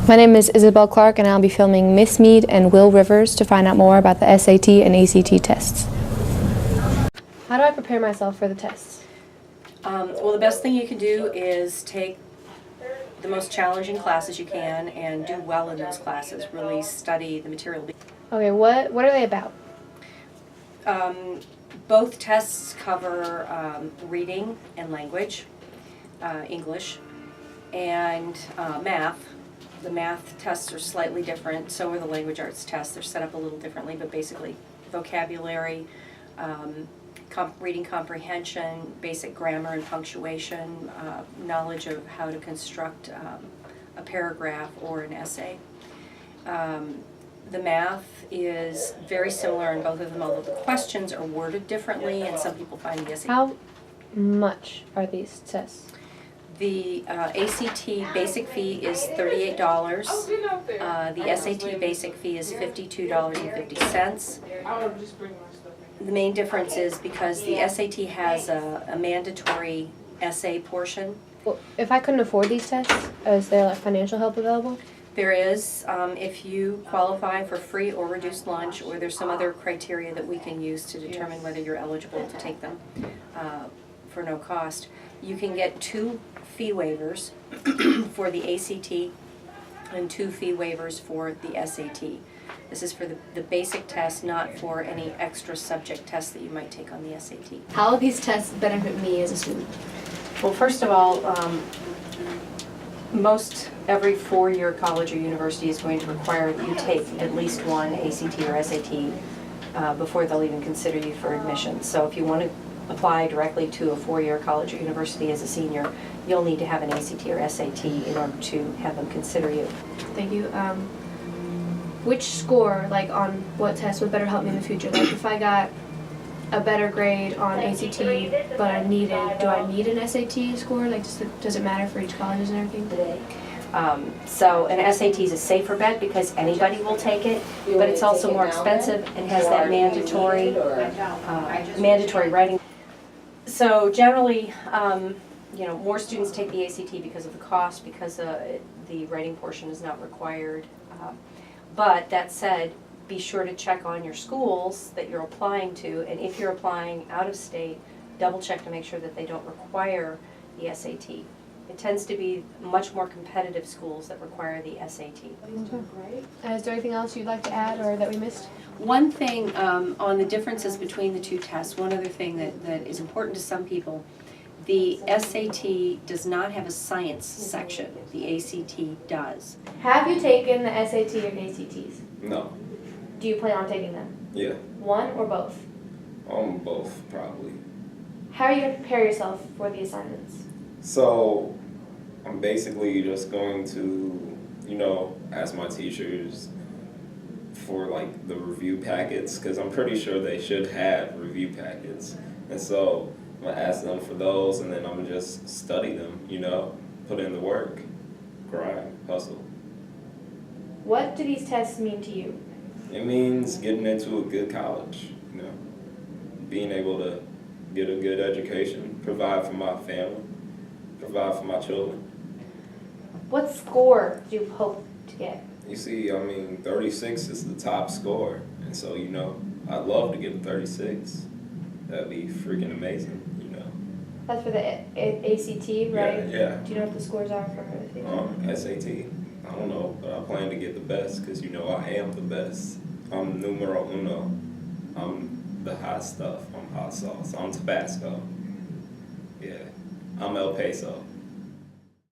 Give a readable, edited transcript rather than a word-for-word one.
My name is Izzy Clark, and I'll be filming Miss Mead and Will Rivers to find out more about the SAT and ACT tests. How do I prepare myself for the tests? Well, the best thing you can do is take the most challenging classes you can and do well in those classes. Really study the material. Okay, what are they about? Both tests cover reading and language, English, and math. The math tests are slightly different, so are the language arts tests. They're set up a little differently, but basically vocabulary, reading comprehension, basic grammar and punctuation, knowledge of how to construct a paragraph or an essay. The math is very similar in both of them, although the questions are worded differently, and some people find the SAT. How much are these tests? The ACT basic fee is $38. The SAT basic fee is $52.50. The main difference is because the SAT has a mandatory essay portion. Well, if I couldn't afford these tests, is there like financial help available? There is, if you qualify for free or reduced lunch, or there's some other criteria that we can use to determine whether you're eligible to take them for no cost. You can get 2 fee waivers for the ACT and 2 fee waivers for the SAT. This is for the basic test, not for any extra subject tests that you might take on the SAT. How will these tests benefit me as a student? Well, first of all, most every 4-year college or university is going to require that you take at least one ACT or SAT before they'll even consider you for admission. So if you want to apply directly to a 4-year college or university as a senior, you'll need to have an ACT or SAT in order to have them consider you. Thank you. Which score, like on what test, would better help me in the future? Like if I got a better grade on ACT, but do I need an SAT score? Like does it matter for each college and everything? So an SAT is a safer bet because anybody will take it, but it's also more expensive and has that mandatory writing. So generally, more students take the ACT because of the cost, because the writing portion is not required. But that said, be sure to check on your schools that you're applying to, and if you're applying out of state, double check to make sure that they don't require the SAT. It tends to be much more competitive schools that require the SAT. Is there anything else you'd like to add or that we missed? One thing on the differences between the 2 tests, one other thing that is important to some people, the SAT does not have a science section. The ACT does. Have you taken the SAT or ACTs? No. Do you plan on taking them? Yeah. One or both? Both, probably. How are you going to prepare yourself for the assignments? So, I'm basically just going to, ask my teachers for like the review packets, because I'm pretty sure they should have review packets. And so, I'm going to ask them for those, and then I'm going to just study them, put in the work, grind, hustle. What do these tests mean to you? It means getting into a good college, being able to get a good education, provide for my family, provide for my children. What score do you hope to get? You see, 36 is the top score, and so, I'd love to get a 36. That'd be freaking amazing, That's for the ACT, right? Yeah. Do you know what the scores are for the SAT? I don't know, but I plan to get the best because, I am the best. I'm numero uno. I'm the hot stuff. I'm hot sauce. I'm Tabasco. Yeah. I'm El Peso.